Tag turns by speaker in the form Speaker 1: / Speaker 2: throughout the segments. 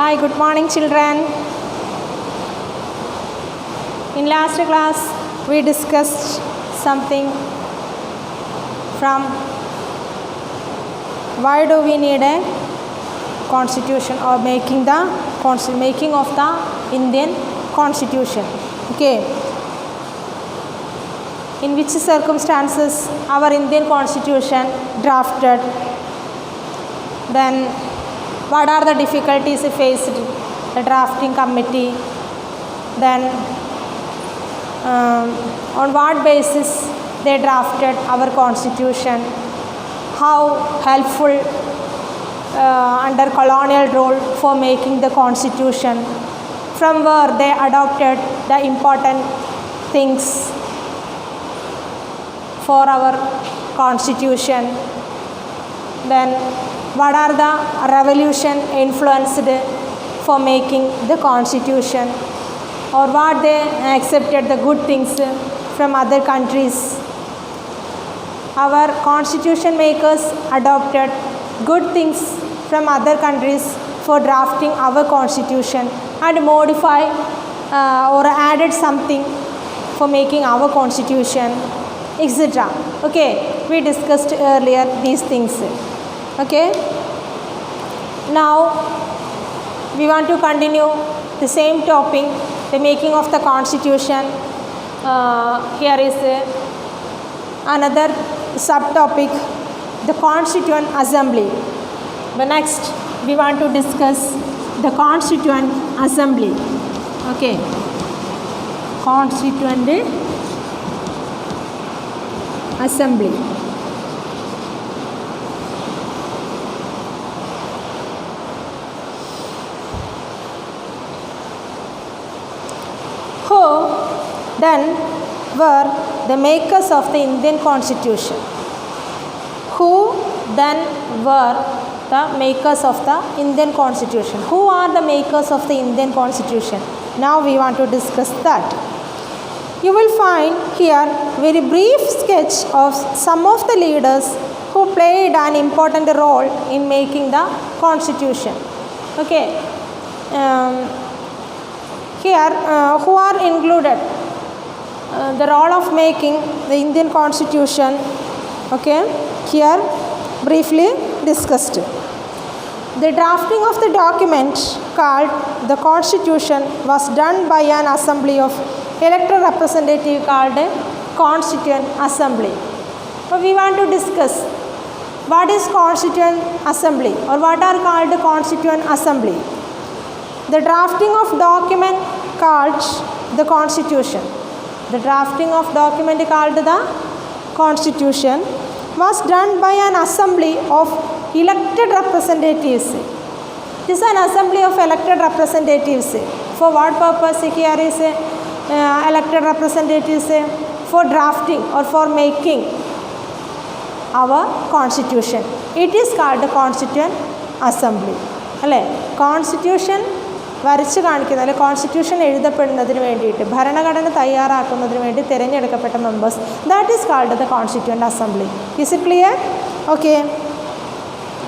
Speaker 1: Hi, good morning children. In last class we discussed something from why do we need a constitution or making of the Indian constitution. Okay. In which circumstances our Indian constitution drafted, then what are the difficulties faced, the drafting committee, then on what basis they drafted our constitution, how helpful under colonial rule for making the constitution, from where they adopted the important things for our constitution, then what are the revolution influenced for making the constitution, or what they accepted the good things from other countries. Our constitution makers adopted good things from other countries for drafting our constitution and modify or added something for making our constitution, etc. Okay, we discussed earlier these things. Okay, now we want to continue the same topic, the making of the constitution. Here is another subtopic, the Constituent Assembly. The next we want to discuss the Constituent Assembly. Okay, Constituent Assembly. Who then were the makers of the Indian Constitution? Who then were the makers of the Indian Constitution? Who are the makers of the Indian Constitution? Now we want to discuss that. You will find here very brief sketch of some of the leaders who played an important role in making the Constitution. Okay. Here who are included? The role of making the Indian Constitution, okay, here briefly discussed. The drafting of the document called the Constitution was done by an assembly of elected representatives called a Constituent Assembly. So we want to discuss what is Constituent Assembly or what are called Constituent Assembly. The drafting of document called the Constitution. The drafting of document called the Constitution was done by an assembly of elected representatives. This is an assembly of elected representatives. For what purpose here is elected representatives? For drafting or for making our Constitution. It is called the Constituent Assembly. Constitution വരച്ച് കാണിക്കുന്ന അല്ലെങ്കിൽ constitution എഴുതപ്പെടുന്നതിന് വേണ്ടിയിട്ട് ഭരണഘടന തയ്യാറാക്കുന്നതിന് വേണ്ടി തിരഞ്ഞെടുക്കപ്പെട്ട members, that is called the constituent assembly. Is it clear? Okay.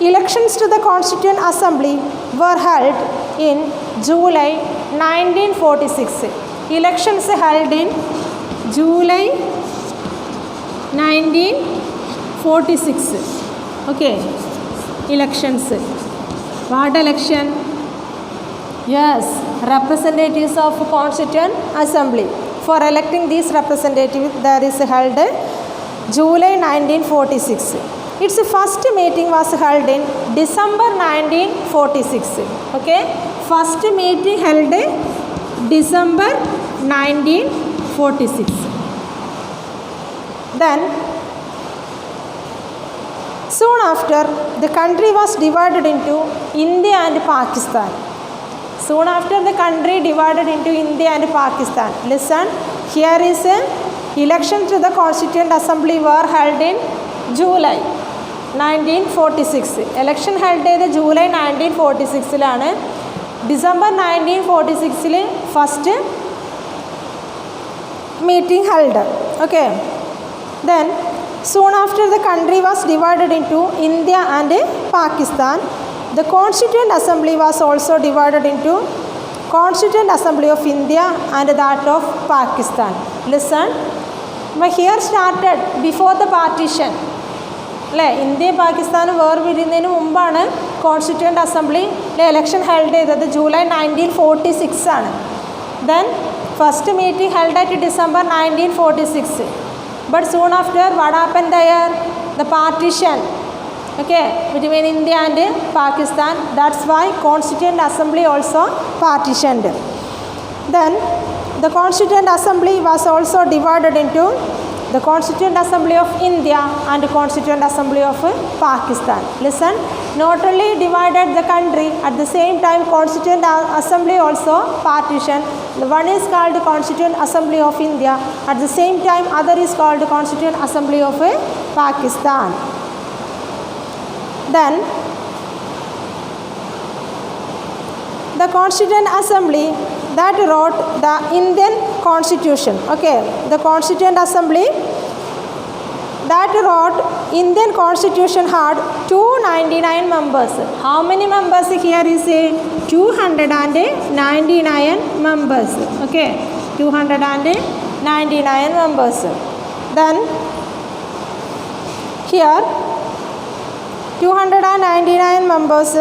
Speaker 1: Elections to the constituent assembly were held in July 1946. Elections held in July 1946. Okay. Elections. What election? Yes, representatives of Constituent Assembly. For electing these representatives, there is held July 1946. Its first meeting was held in December 1946. Okay, first meeting held December 1946. Then, soon after, the country was divided into India and Pakistan. Soon after, the country divided into India and Pakistan. Listen, here is a election to the Constituent Assembly were held in July 1946. Election held in July 1946. December 1946 first meeting held. Okay. Then soon after, the country was divided into India and Pakistan. the Constituent Assembly was also divided into Constituent Assembly of India and that of Pakistan. Listen, but here started before the partition. India Pakistan വേർപിരിയുന്നതിന് മുമ്പാണ് constituent അസംബ്ലിയിലെ election held ചെയ്തത് July 1946 ആണ്. Then first meeting held at December 1946. But soon after, what happened there? The partition, okay, between India and Pakistan. That's why Constituent Assembly also partitioned. Then the Constituent Assembly was also divided into the Constituent Assembly of India and the Constituent Assembly of Pakistan. Listen, not only divided the country, at the same time Constituent Assembly also partitioned. One is called Constituent Assembly of India, at the same time other is called Constituent Assembly of Pakistan. Then the Constituent Assembly that wrote the Indian Constitution. Okay, the Constituent Assembly that wrote Indian Constitution had 299 members. How many members here is 299 members. Okay, 299 members. Then here 299 members.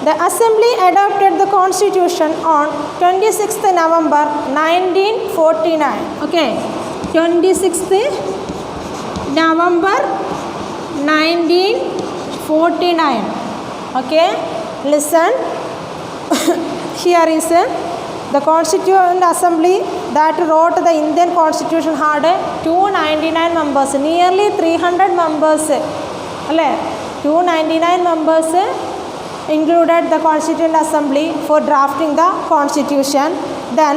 Speaker 1: The Assembly adopted the Constitution on 26th November 1949. Okay, 26th November 1949. Okay, listen. Here is the Constituent Assembly that wrote the Indian Constitution had 299 members, nearly 300 members. 299 members included the Constituent Assembly for drafting the Constitution. Then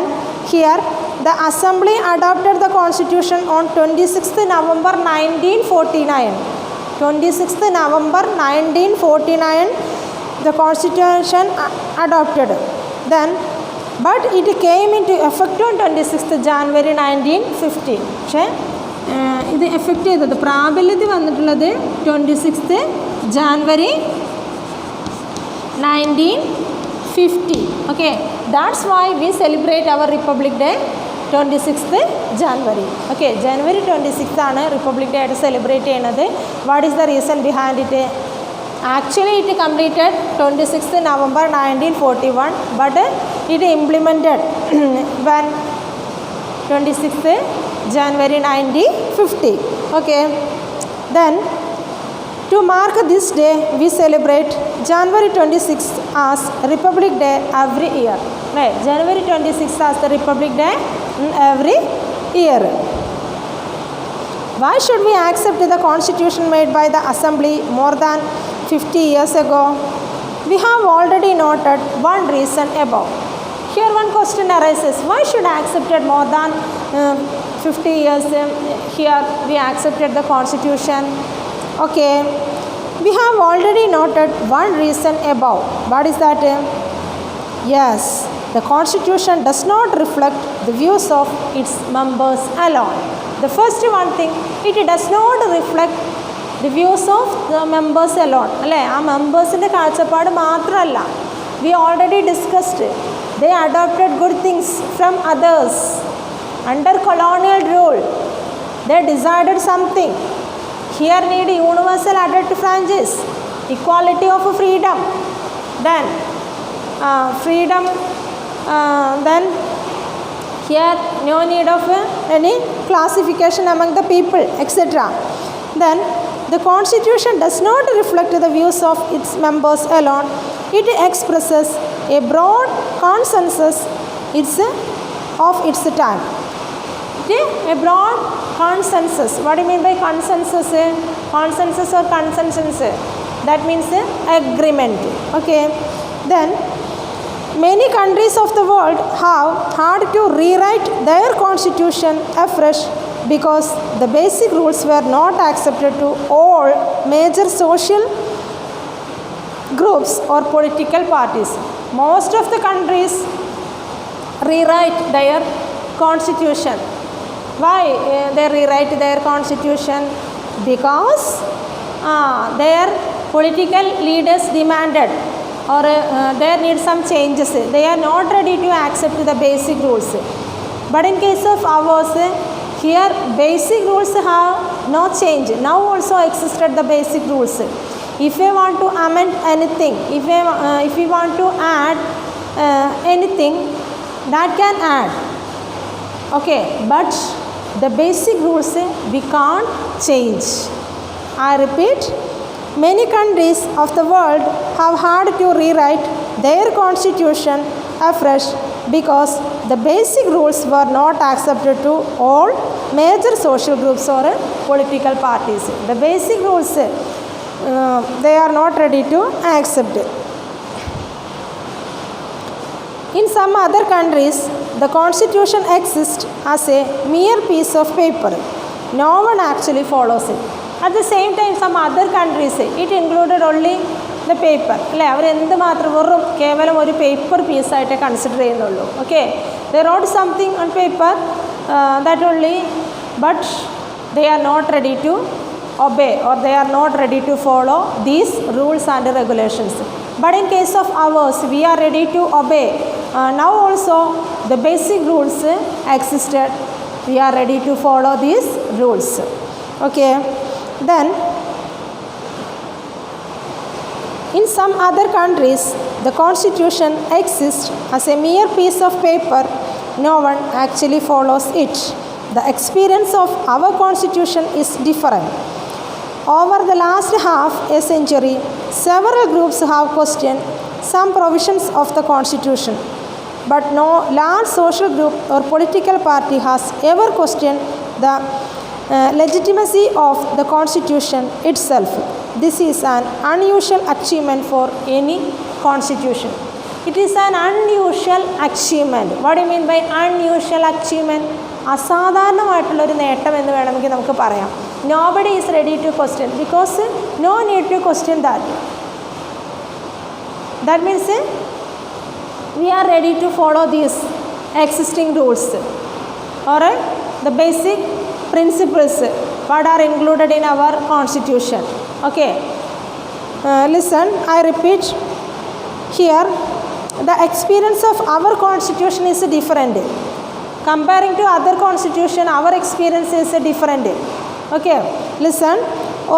Speaker 1: here the Assembly adopted the Constitution on 26th November 1949. 26th November 1949 the Constitution adopted. Then but it came into effect on 26th January 1950. പക്ഷേ ഇത് effect ചെയ്തത് പ്രാബല്യത്തിൽ വന്നിട്ടുള്ളത് 26th January 1950. Okay, that's why we celebrate our Republic Day 26th January. Okay, January 26th ആണ് Republic Day ആയിട്ട് celebrate ചെയ്യുന്നത്. What is the reason behind it? Actually it completed 26th November 1941, but it implemented when 26th January 1950. Okay, then to mark this day we celebrate January 26th as Republic Day every year. Right, January 26th as the Republic Day every year. Why should we accept the Constitution made by the Assembly more than 50 years ago? We have already noted one reason above. Here one question arises, why should I accept it more than 50 years? Here we accepted the Constitution. Okay, we have already noted one reason above. What is that? Yes, the Constitution does not reflect the views of its members alone. The first one thing, it does not reflect the views of the members alone. അല്ലേ, ആ മെമ്പേഴ്സിൻ്റെ കാഴ്ചപ്പാട് മാത്രമല്ല. We already discussed it. They adopted good things from others. Under colonial rule, they decided something. Here need universal adult franchise, equality of freedom, then freedom, then here no need of any classification among the people, etc. Then the Constitution does not reflect the views of its members alone. It expresses a broad consensus of its time. A broad consensus. What do you mean by consensus? Consensus or consensus? That means agreement. Okay. Then many countries of the world have had to rewrite their constitution afresh because the basic rules were not accepted to all major social groups or political parties. Most of the countries rewrite their constitution. Why they rewrite their constitution? Because their political leaders demanded or there need some changes. They are not ready to accept the basic rules. But in case of ours, here basic rules have no change. Now also existed the basic rules. If we want to amend anything, if we want to add anything, that can add. Okay, but the basic rules we can't change. I repeat, many countries of the world have had to rewrite their constitution afresh because the basic rules were not accepted to all major social groups or political parties. The basic rules they are not ready to accept it. In some other countries, the constitution exists as a mere piece of paper. No one actually follows it. At the same time, some other countries, it included only the paper. Paper piece consider. Okay, they wrote something on paper that only, but they are not ready to obey or they are not ready to follow these rules and regulations. But in case of ours, we are ready to obey. Now also the basic rules existed. We are ready to follow these rules. Okay. Then in some other countries, the constitution exists as a mere piece of paper. No one actually follows it. The experience of our constitution is different. Over the last half a century, several groups have questioned some provisions of the constitution, but no large social group or political party has ever questioned the legitimacy of the constitution itself. This is an unusual achievement for any constitution. It is an unusual achievement. What do you mean by unusual achievement? അസാധാരണമായിട്ടുള്ളൊരു നേട്ടം എന്ന് വേണമെങ്കിൽ നമുക്ക് പറയാം. Nobody is ready to question because no need to question that. That means we are ready to follow these existing rules or the basic principles what are included in our constitution. Okay, listen, I repeat here, the experience of our constitution is different. Comparing to other constitution, our experience is different. Okay, listen,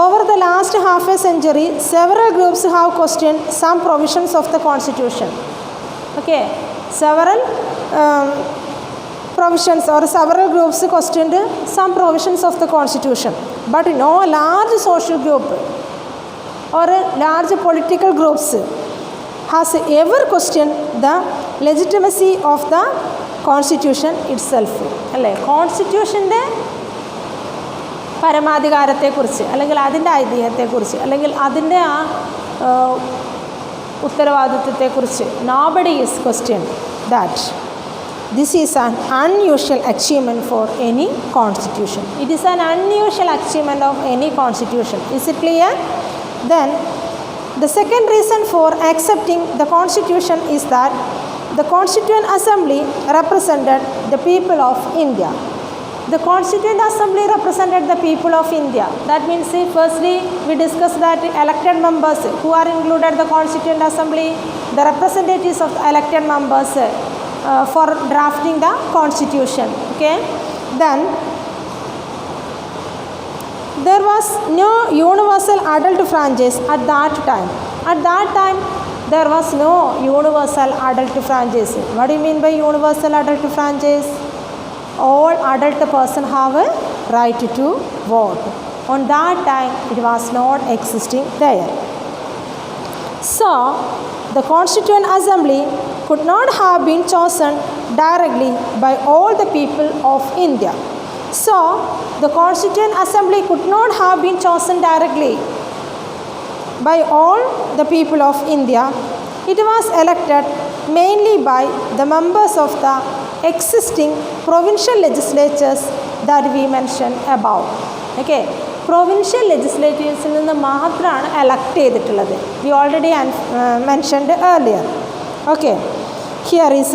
Speaker 1: over the last half a century, several groups have questioned some provisions of the constitution. Okay, several provisions or several groups questioned some provisions of the constitution, but no large social group or large political groups has ever questioned the legitimacy of the constitution itself. അല്ലേ, കോൺസ്റ്റിറ്റ്യൂഷൻ്റെ പരമാധികാരത്തെക്കുറിച്ച് അല്ലെങ്കിൽ അതിൻ്റെ ഐതിഹ്യത്തെക്കുറിച്ച് അല്ലെങ്കിൽ അതിൻ്റെ ആ ഉത്തരവാദിത്വത്തെക്കുറിച്ച് nobody is questioned that. This is an unusual achievement for any constitution. It is an unusual achievement of any constitution. Is it clear? Then the second reason for accepting the constitution is that the Constituent Assembly represented the people of India. The Constituent Assembly represented the people of India. That means firstly we discussed that elected members who are included in the Constituent Assembly, the representatives of the elected members for drafting the constitution. Okay, then there was no universal adult franchise at that time. At that time there was no universal adult franchise. What do you mean by universal adult franchise? All adult person have a right to vote. On that time it was not existing there. So the Constituent Assembly could not have been chosen directly by all the people of India. So the Constituent Assembly could not have been chosen directly by all the people of India. It was elected mainly by the members of the existing provincial legislatures that we mentioned above. Okay, provincial legislatures നിന്ന് മാത്രമാണ് elect ചെയ്തിട്ടുള്ളത്. We already mentioned earlier. Okay, here is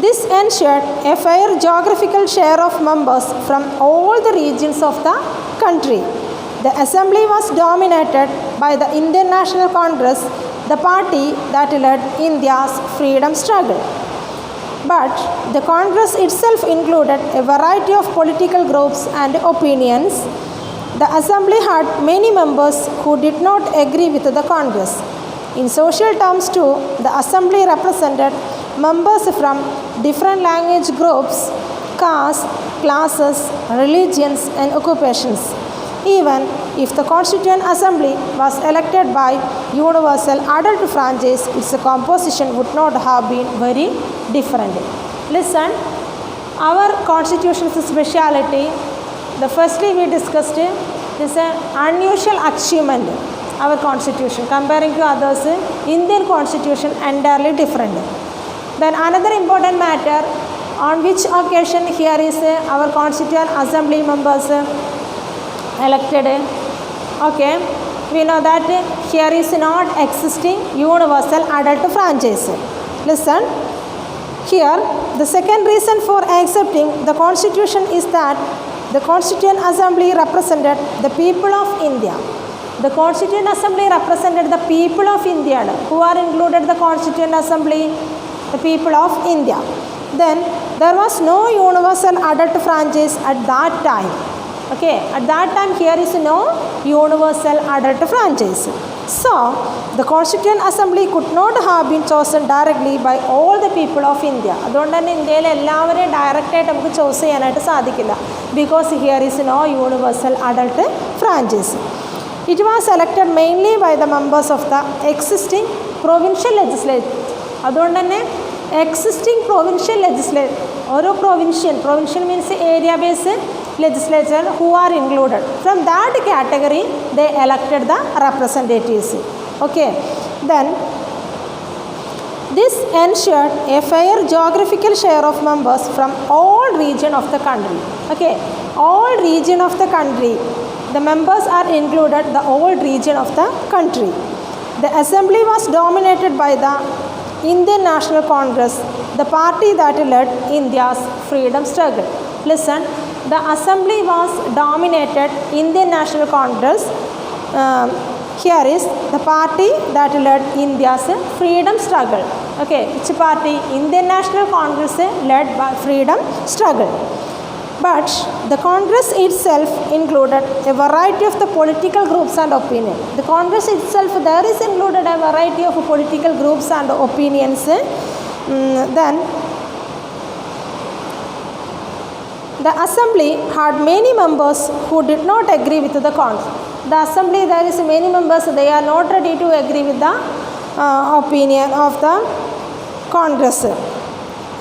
Speaker 1: This ensured a fair geographical share of members from all the regions of the country. The assembly was dominated by the Indian National Congress, the party that led India's freedom struggle. But the Congress itself included a variety of political groups and opinions. The assembly had many members who did not agree with the Congress. In social terms too, the assembly represented members from different language groups, castes, classes, religions and occupations. Even if the Constituent Assembly was elected by universal adult franchise, its composition would not have been very different. Listen, our Constitution's speciality, the firstly we discussed is an unusual achievement. Our Constitution, comparing to others, Indian Constitution entirely different. Then another important matter on which occasion here is our Constituent Assembly members elected. Okay, we know that here is not existing universal adult franchise. Listen, here the second reason for accepting the Constitution is that the Constituent Assembly represented the people of India. The Constituent Assembly represented the people of India. Who are included in the Constituent Assembly? The people of India. Then there was no universal adult franchise at that time. Okay, at that time here is no universal adult franchise. So the Constituent Assembly could not have been chosen directly by all the people of India. അതുകൊണ്ട് തന്നെ ഇന്ത്യയിൽ എല്ലാവരെയും ഡയറക്റ്റായിട്ട് നമുക്ക് chose ചെയ്യാനായിട്ട് സാധിക്കില്ല. Because here is no universal adult franchise. It was elected mainly by the members of the existing provincial legislature. അതുകൊണ്ട് തന്നെ existing provincial legislature, ഓരോ provincial means area based legislature who are included. From that category, they elected the representatives. Okay, then this ensured a fair geographical share of members from all region of the country. Okay, all region of the country, the members are included, the whole region of the country. The assembly was dominated by the Indian National Congress, the party that led India's freedom struggle. Listen, the assembly was dominated Indian National Congress. Here is the party that led India's freedom struggle. Okay, which party? Indian National Congress led by freedom struggle. But the Congress itself included a variety of the political groups and opinions. The Congress itself, there is included a variety of political groups and opinions. Then the assembly had many members who did not agree with the Congress. The assembly, there is many members, they are not ready to agree with the opinion of the Congress.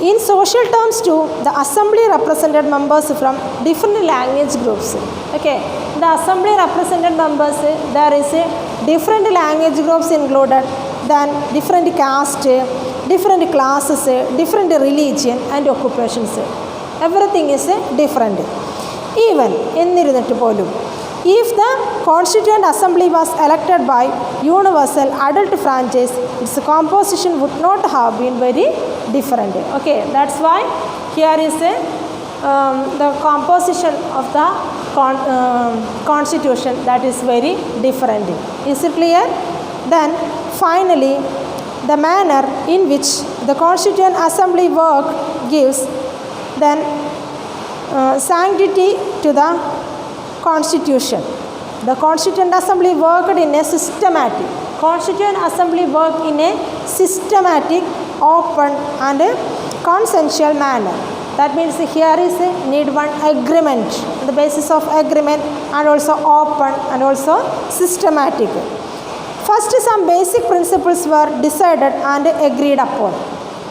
Speaker 1: In social terms too, the assembly represented members from different language groups. Okay, the assembly represented members, there is different language groups included, then different caste, different classes, different religion and occupations. Everything is different. Even if the Constituent Assembly was elected by universal adult franchise, its composition would not have been very different. Okay, that's why here is the composition of the Constitution that is very different. Is it clear? Then finally, the manner in which the Constituent Assembly worked gives then sanctity to the Constitution. The Constituent Assembly worked in a systematic. Constituent Assembly worked in a systematic, open and consensual manner. That means here is need one agreement, the basis of agreement, and also open and also systematic. First, some basic principles were decided and agreed upon.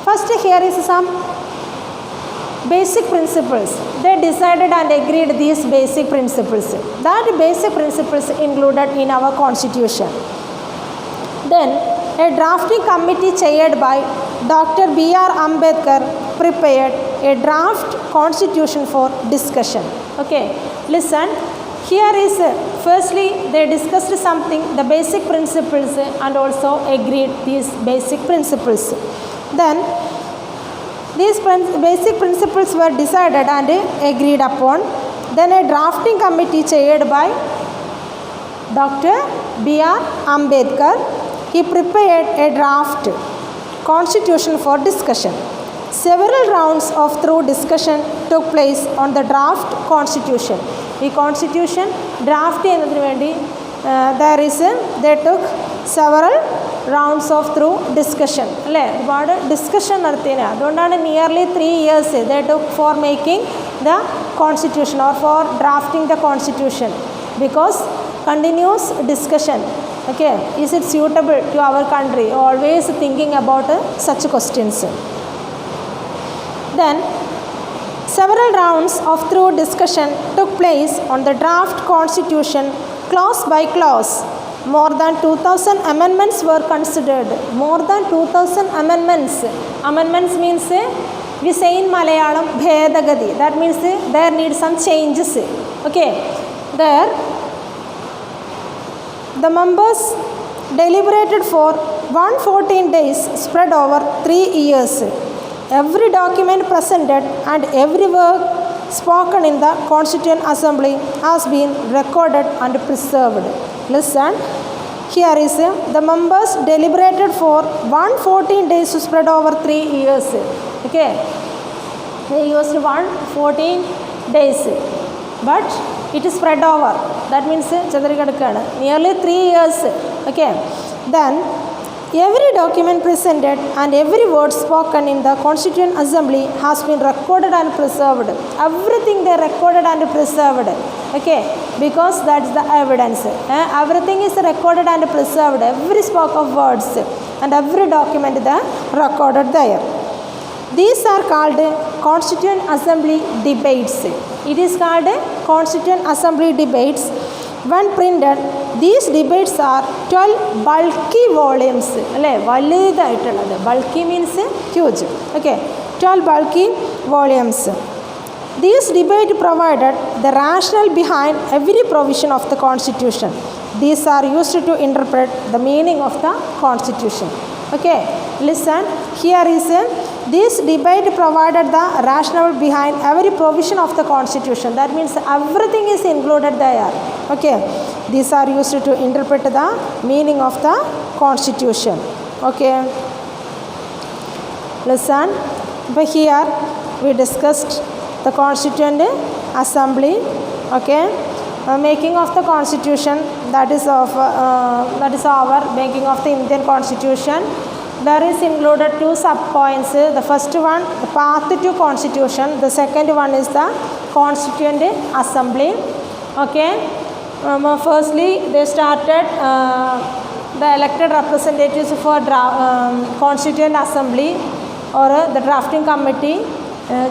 Speaker 1: First, here is some basic principles. They decided and agreed these basic principles. That basic principles included in our Constitution. Then a drafting committee chaired by Dr. B.R. Ambedkar prepared a draft constitution for discussion. Okay, listen. Here is firstly they discussed something, the basic principles, and also agreed these basic principles. Then These basic principles were decided and agreed upon. Then a drafting committee chaired by Dr. B.R. Ambedkar, he prepared a draft constitution for discussion. Several rounds of thorough discussion took place on the draft constitution. The constitution draft they took several rounds of through discussion. Discussion nearly 3 years they took for making the constitution or for drafting the constitution, because continuous discussion, okay, is it suitable to our country, always thinking about such questions. Then several rounds of thorough discussion took place on the draft constitution clause by clause. More than 2000 amendments were considered. More than 2000 amendments. Amendments means we say in Malayalam bhedagati, that means there need some changes, okay. There the members deliberated for 114 days spread over 3 years. Every document presented and every word spoken in the Constituent Assembly has been recorded and preserved. Listen, here is the members deliberated for 114 days spread over 3 years. Okay, they used 114 days, but it is spread over. That means nearly 3 years. Okay, then every document presented and every word spoken in the Constituent Assembly has been recorded and preserved. Everything they recorded and preserved. Okay, because that's the evidence. Everything is recorded and preserved. Every spoke of words and every document they recorded there. These are called Constituent Assembly debates. It is called Constituent Assembly debates. When printed, these debates are 12 bulky volumes. Bulky means huge. Okay, 12 bulky volumes. These debates provided the rationale behind every provision of the Constitution. These are used to interpret the meaning of the Constitution. Okay, listen, here is this debate provided the rationale behind every provision of the Constitution. That means everything is included there. Okay, these are used to interpret the meaning of the Constitution. Okay, listen, but here we discussed the Constituent Assembly. Okay, making of the Constitution, that is our making of the Indian Constitution. There is included 2 sub-points. The first one, the path to Constitution. The second one is the Constituent Assembly. Okay. Firstly, they started the elected representatives for Constituent Assembly or the drafting committee.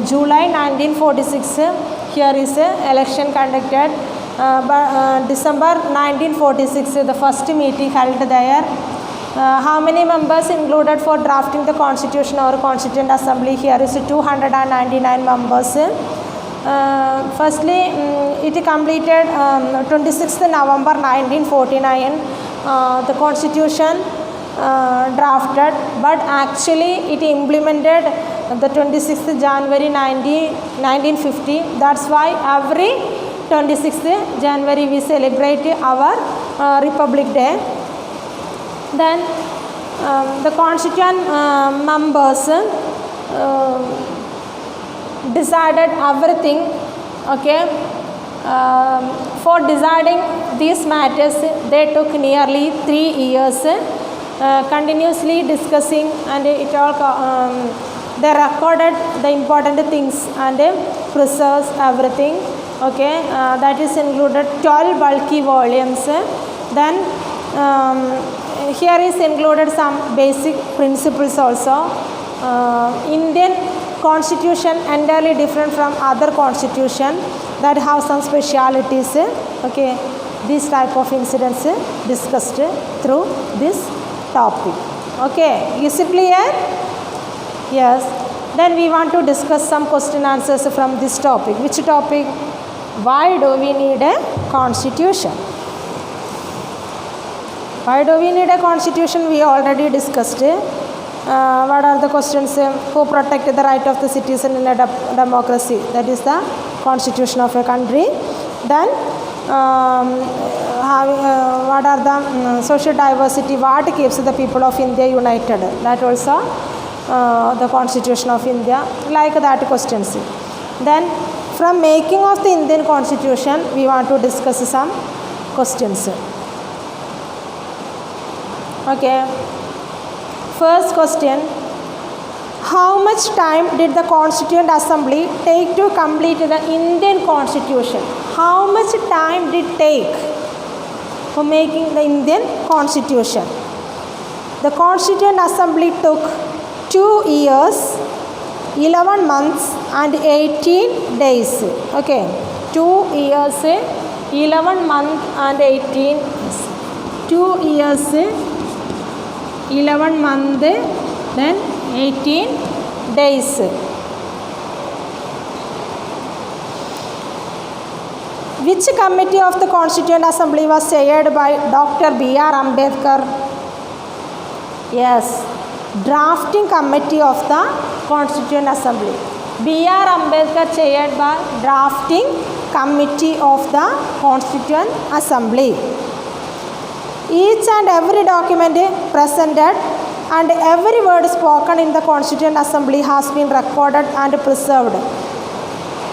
Speaker 1: July 1946. Here is election conducted. December 1946, the first meeting held there. How many members included for drafting the Constitution or Constituent Assembly? Here is 299 members. Firstly, it completed 26th November 1949. The Constitution drafted, but actually it implemented the 26th January 1950. That's why every 26th January we celebrate our Republic Day. Then the constituent members decided everything. Okay, for deciding these matters they took nearly 3 years, continuously discussing, and it all they recorded the important things and preserves everything. Okay, that is included 12 bulky volumes. Then here is included some basic principles also. Indian Constitution entirely different from other constitution that have some specialities. Okay, these type of incidents discussed through this topic. Okay, is it clear? Yes. Then we want to discuss some question answers from this topic. Which topic? Why do we need a constitution? Why do we need a constitution? We already discussed. What are the questions? Who protect the right of the citizen in a democracy? That is the constitution of a country. Then what are the social diversity? What keeps the people of India united? That also the constitution of India. Like that questions. Then from making of the Indian constitution, we want to discuss some questions. Okay. First question. How much time did the Constituent Assembly take to complete the Indian Constitution? How much time did it take for making the Indian Constitution? The Constituent Assembly took 2 years, 11 months and 18 days. Okay, 2 years, 11 months and 18 days. 2 years, 11 months, then 18 days. Which committee of the Constituent Assembly was chaired by Dr. B.R. Ambedkar? Yes, drafting committee of the Constituent Assembly. B.R. Ambedkar chaired by drafting committee of the Constituent Assembly. Each and every document presented and every word spoken in the Constituent Assembly has been recorded and preserved.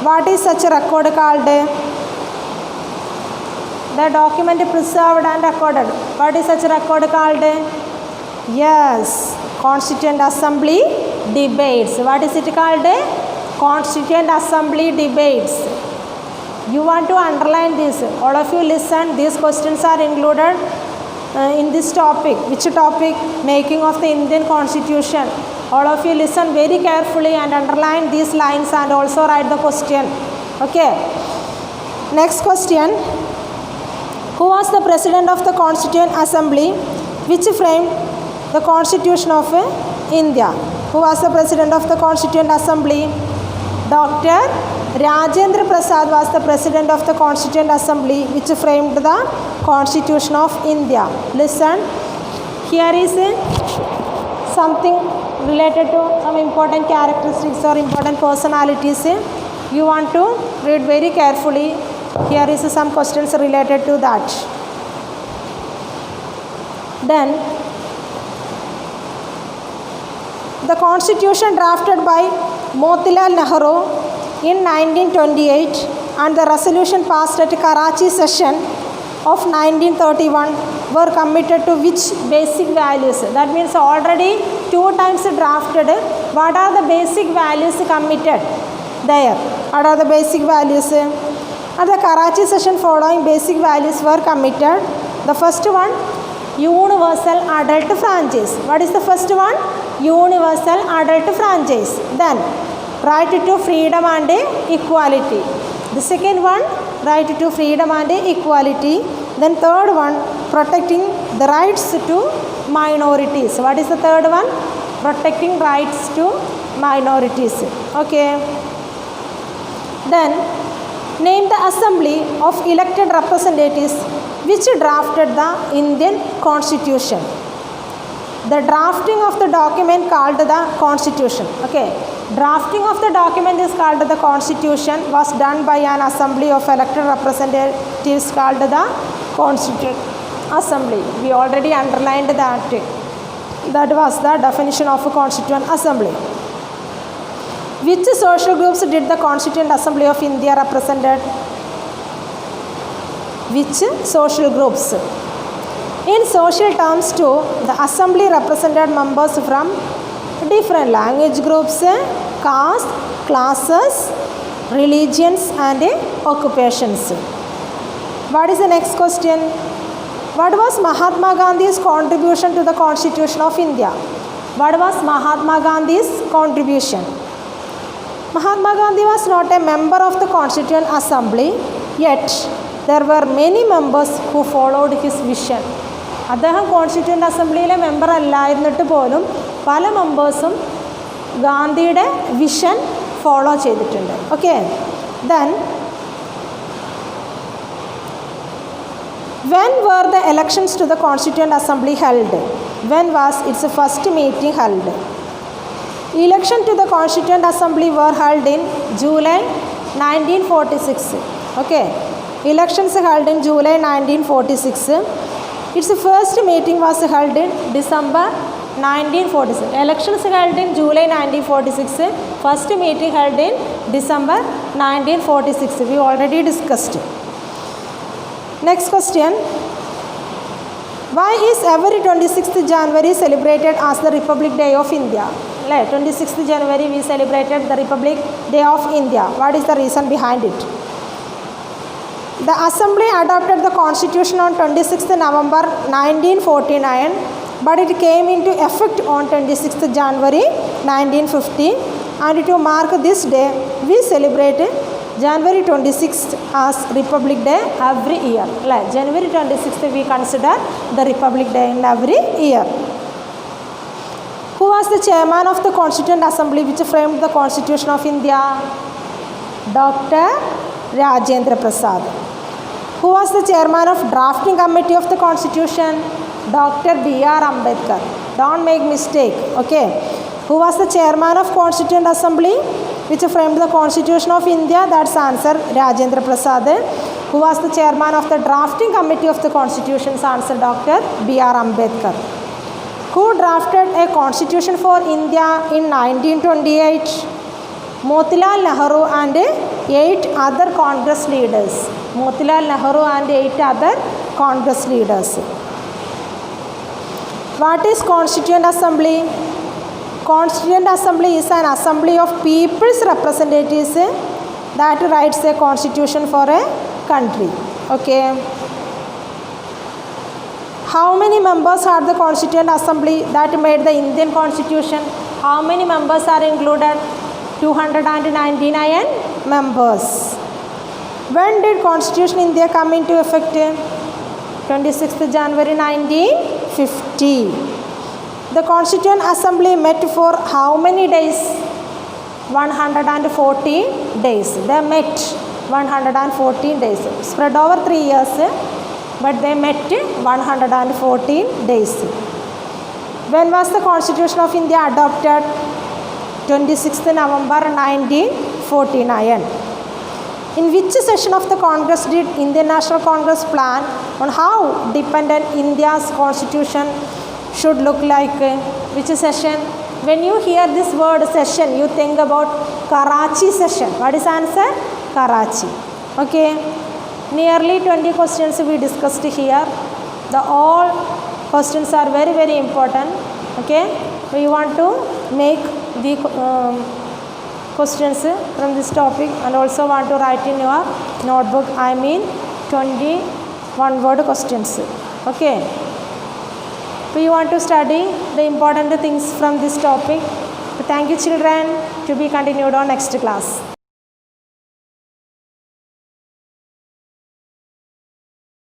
Speaker 1: What is such a record called? The document preserved and recorded. What is such a record called? Yes, Constituent Assembly debates. What is it called? Constituent Assembly debates. You want to underline this. All of you listen. These questions are included in this topic. Which topic? Making of the Indian Constitution. All of you listen very carefully and underline these lines and also write the question. Okay. Next question. Who was the President of the Constituent Assembly which framed the Constitution of India? Who was the President of the Constituent Assembly? Dr. Rajendra Prasad was the President of the Constituent Assembly which framed the Constitution of India. Listen, here is something related to some important characteristics or important personalities. You want to read very carefully. Here is some questions related to that. Then, the Constitution drafted by Motilal Nehru in 1928 and the resolution passed at Karachi session of 1931 were committed to which basic values? That means already 2 times drafted. What are the basic values committed there? What are the basic values? At the Karachi session following basic values were committed. The first one, universal adult franchise. What is the first one? Universal adult franchise. Then, right to freedom and equality. The second one, right to freedom and equality. Then third one, protecting the rights to minorities. What is the third one? Protecting rights to minorities. Okay. Then, name the assembly of elected representatives which drafted the Indian Constitution. The drafting of the document called the Constitution. Okay. Drafting of the document is called the Constitution was done by an assembly of elected representatives called the Constituent Assembly. We already underlined that. That was the definition of a Constituent Assembly. Which social groups did the Constituent Assembly of India represented? Which social groups? In social terms too, the assembly represented members from different language groups, caste, classes, religions and occupations. What is the next question? What was Mahatma Gandhi's contribution to the Constitution of India? What was Mahatma Gandhi's contribution? Mahatma Gandhi was not a member of the Constituent Assembly, yet there were many members who followed his vision. അദ്ദേഹം constituent അസംബ്ലിയിലെ member അല്ലായിരുന്നിട്ട് പോലും പല മെമ്പേഴ്സും ഗാന്ധിയുടെ vision follow ചെയ്തിട്ടുണ്ട്. Okay. Then when were the elections to the Constituent Assembly held? When was its first meeting held? Election to the Constituent Assembly were held in July 1946. Okay, elections held in July 1946. Its first meeting was held in December 1946. Elections held in July 1946. First meeting held in December 1946. We already discussed. Next question. Why is every 26th January celebrated as the Republic Day of India? 26th January we celebrated the Republic Day of India. What is the reason behind it? The Assembly adopted the Constitution on 26th November 1949, but it came into effect on 26th January 1950, and to mark this day we celebrate January 26th as Republic Day every year. January 26th we consider the Republic Day in every year. Who was the chairman of the Constituent Assembly which framed the Constitution of India? Dr. Rajendra Prasad. Who was the chairman of Drafting Committee of the Constitution? Dr. B.R. Ambedkar. Don't make mistake. Okay. Who was the chairman of Constituent Assembly which framed the Constitution of India? That's answer Rajendra Prasad. Who was the chairman of the Drafting Committee of the Constitution? Answer Dr. B.R. Ambedkar. Who drafted a constitution for India in 1928? Motilal Nehru and 8 other Congress leaders. Motilal Nehru and 8 other Congress leaders. What is Constituent Assembly? Constituent Assembly is an assembly of people's representatives that writes a constitution for a country. Okay. How many members had the Constituent Assembly that made the Indian Constitution? How many members are included? 299 members. When did Constitution India come into effect? 26th January 1950. The Constituent Assembly met for how many days? 114 days. They met 114 days. Spread over 3 years. But they met 114 days. When was the Constitution of India adopted? 26th November 1949. In which session of the Congress did Indian National Congress plan on how dependent India's constitution should look like? Which session? When you hear this word session, you think about Karachi session. What is answer? Karachi. Okay. Nearly 20 questions we discussed here. All questions are very, very important. Okay. We want to make the questions from this topic and also want to write in your notebook. 21 word questions. Okay. We want to study the important things from this topic. Thank you children. To be continued on next class.